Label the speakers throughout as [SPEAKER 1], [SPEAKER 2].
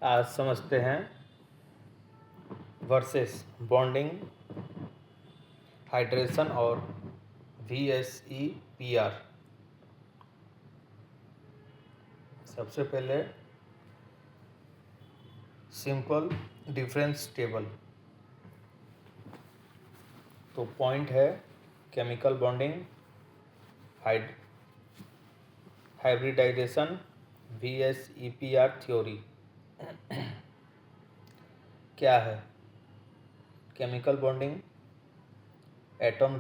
[SPEAKER 1] आज समझते हैं वर्सेस बॉन्डिंग, हाइड्रेशन और VSEPR। सबसे पहले सिंपल डिफरेंस टेबल। तो पॉइंट है chemical bonding, hybridization, VSEPR theory. क्या है केमिकल बॉन्डिंग? एटम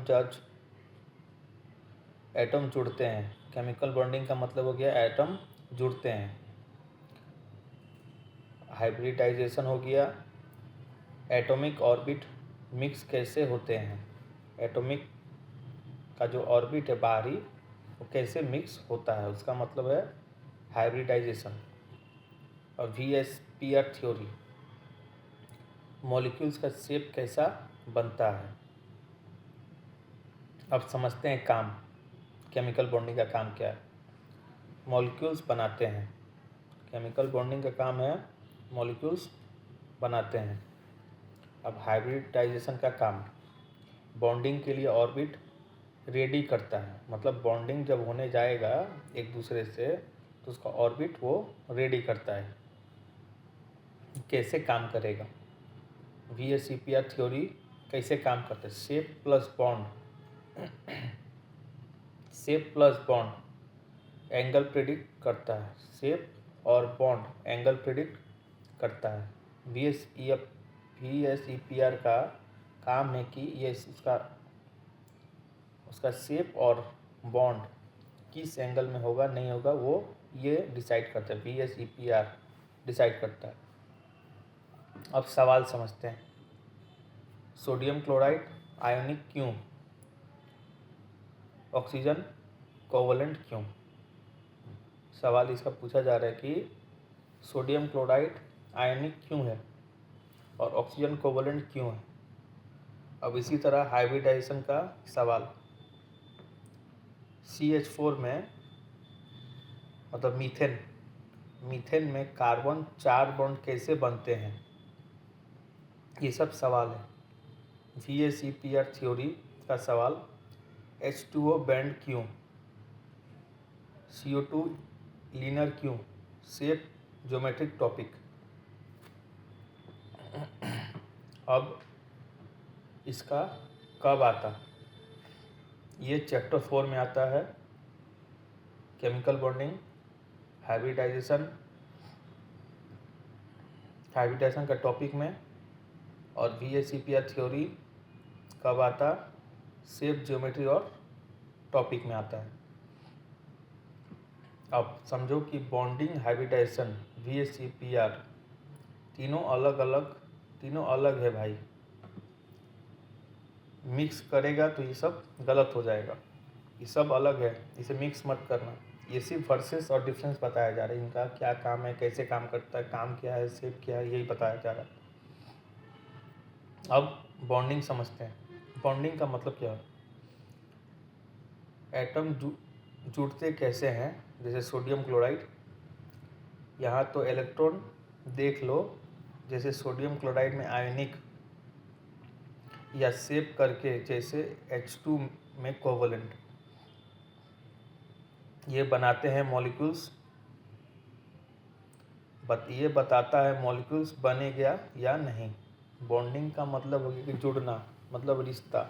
[SPEAKER 1] जुड़ते हैं। केमिकल बॉन्डिंग का मतलब हो गया एटम जुड़ते हैं। हाइब्रिडाइजेशन हो गया एटॉमिक ऑर्बिट मिक्स कैसे होते हैं। एटॉमिक का जो ऑर्बिट है बाहरी, वो कैसे मिक्स होता है, उसका मतलब है हाइब्रिडाइजेशन। और VSPR थ्योरी, मॉलिक्यूल्स का शेप कैसा बनता है। अब समझते हैं काम, केमिकल बॉन्डिंग का काम क्या है। मॉलिक्यूल्स बनाते हैं। केमिकल बॉन्डिंग का काम है मॉलिक्यूल्स बनाते हैं। अब हाइब्रिडाइजेशन का काम बॉन्डिंग के लिए ऑर्बिट रेडी करता है। मतलब बॉन्डिंग जब होने जाएगा एक दूसरे से, तो उसका ऑर्बिट वो रेडी करता है। कैसे काम करेगा? VSEPR थ्योरी कैसे काम करता है? Shape plus bond angle predict करता है। शेप और बॉन्ड एंगल प्रिडिक्ट करता है। VSEPR का काम है कि ये उसका शेप और बॉन्ड किस एंगल में होगा नहीं होगा, वो ये डिसाइड करता है। VSEPR डिसाइड करता है। अब सवाल समझते हैं। सोडियम क्लोराइड आयोनिक क्यों? ऑक्सीजन कोवलेंट क्यों? सवाल इसका पूछा जा रहा है कि सोडियम क्लोराइड आयनिक क्यों है और ऑक्सीजन कोवलेंट क्यों है। अब इसी तरह हाइब्रिडाइजेशन का सवाल, CH4 में मतलब मीथेन में कार्बन 4 बॉन्ड कैसे बनते हैं, ये सब सवाल है। VSEPR थ्योरी का सवाल, H2O बैंड क्यों, CO2 लीनर क्यों, शेप ज्योमेट्रिक टॉपिक। अब इसका कब आता, ये चैप्टर 4 में आता है। केमिकल बॉन्डिंग, हाइब्रिडाइजेशन का टॉपिक में। और VSEPR थ्योरी कब आता, शेप ज्योमेट्री और टॉपिक में आता है। अब समझो कि बॉन्डिंग, हाइब्रिडाइजेशन, VSEPR तीनों अलग है भाई। मिक्स करेगा तो ये सब गलत हो जाएगा। ये सब अलग है, इसे मिक्स मत करना। ये सिर्फ वर्सेस और डिफरेंस बताया जा रहा है। इनका क्या काम है, कैसे काम करता है, काम क्या है, शेप क्या है, यही बताया जा रहा है। अब बॉन्डिंग समझते हैं। बॉन्डिंग का मतलब क्या है? एटम जुड़ते कैसे हैं। जैसे सोडियम क्लोराइड, यहाँ तो इलेक्ट्रॉन देख लो। जैसे सोडियम क्लोराइड में आयनिक या शेप करके, जैसे H2 में कोवलेंट, ये बनाते हैं मॉलिक्यूल्स। ये बताता है मॉलिक्यूल्स बनेगा या नहीं। बॉन्डिंग का मतलब हो गया कि जुड़ना, मतलब रिश्ता।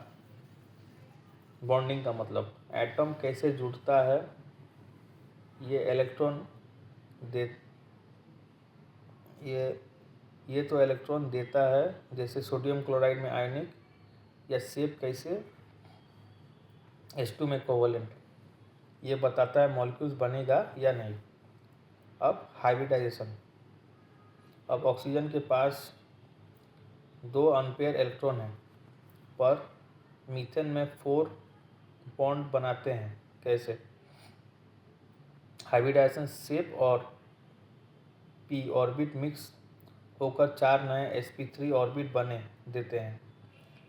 [SPEAKER 1] बॉन्डिंग का मतलब एटम कैसे जुड़ता है, ये इलेक्ट्रॉन दे ये तो इलेक्ट्रॉन देता है। जैसे सोडियम क्लोराइड में आयनिक, या शेप कैसे H2 में कोवलेंट, ये बताता है मॉलिक्यूल्स बनेगा या नहीं। अब हाइब्रिडाइजेशन, अब ऑक्सीजन के पास 2 अनपेयर इलेक्ट्रॉन हैं, पर मीथेन में 4 बॉन्ड बनाते हैं। कैसे? हाइब्रिडाइजेशन, शेप और p ऑर्बिट मिक्स होकर 4 नए sp3 ऑर्बिट बने देते हैं।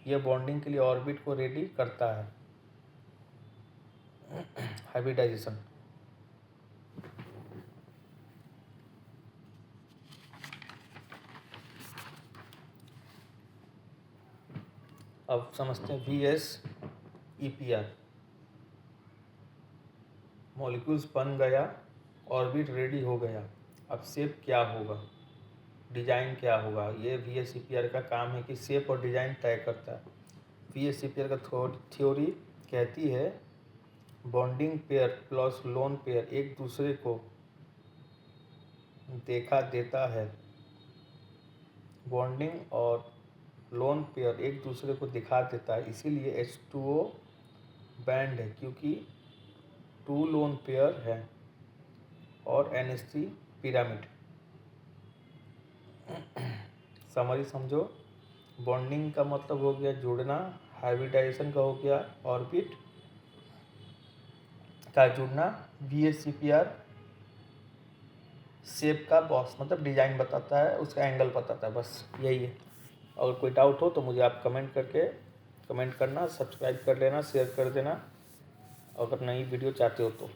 [SPEAKER 1] यह बॉन्डिंग के लिए ऑर्बिट को रेडी करता है। हाइब्रिडाइजेशन, अब समझते हैं VSEPR। मॉलिक्यूल्स बन गया, ऑर्बिट रेडी हो गया, अब शेप क्या होगा, डिजाइन क्या होगा। ये VSEPR का काम है कि शेप और डिजाइन तय करता है। VSEPR का थ्योरी कहती है bonding pair plus lone pair एक दूसरे को देखा देता है। बॉन्डिंग और लोन पेयर एक दूसरे को दिखा देता है, इसीलिए H2O बैंड है, क्योंकि 2 लोन पेयर है और NH3 पिरामिड। समरी समझो। बॉन्डिंग का मतलब हो गया जुड़ना, हाइब्रिडाइजेशन का हो गया ऑर्बिट का जुड़ना, VSEPR शेप का बॉक्स मतलब डिजाइन बताता है, उसका एंगल बताता है, बस यही है। अगर कोई डाउट हो तो मुझे आप कमेंट करना, सब्सक्राइब कर लेना, शेयर कर देना, अगर नई वीडियो चाहते हो तो।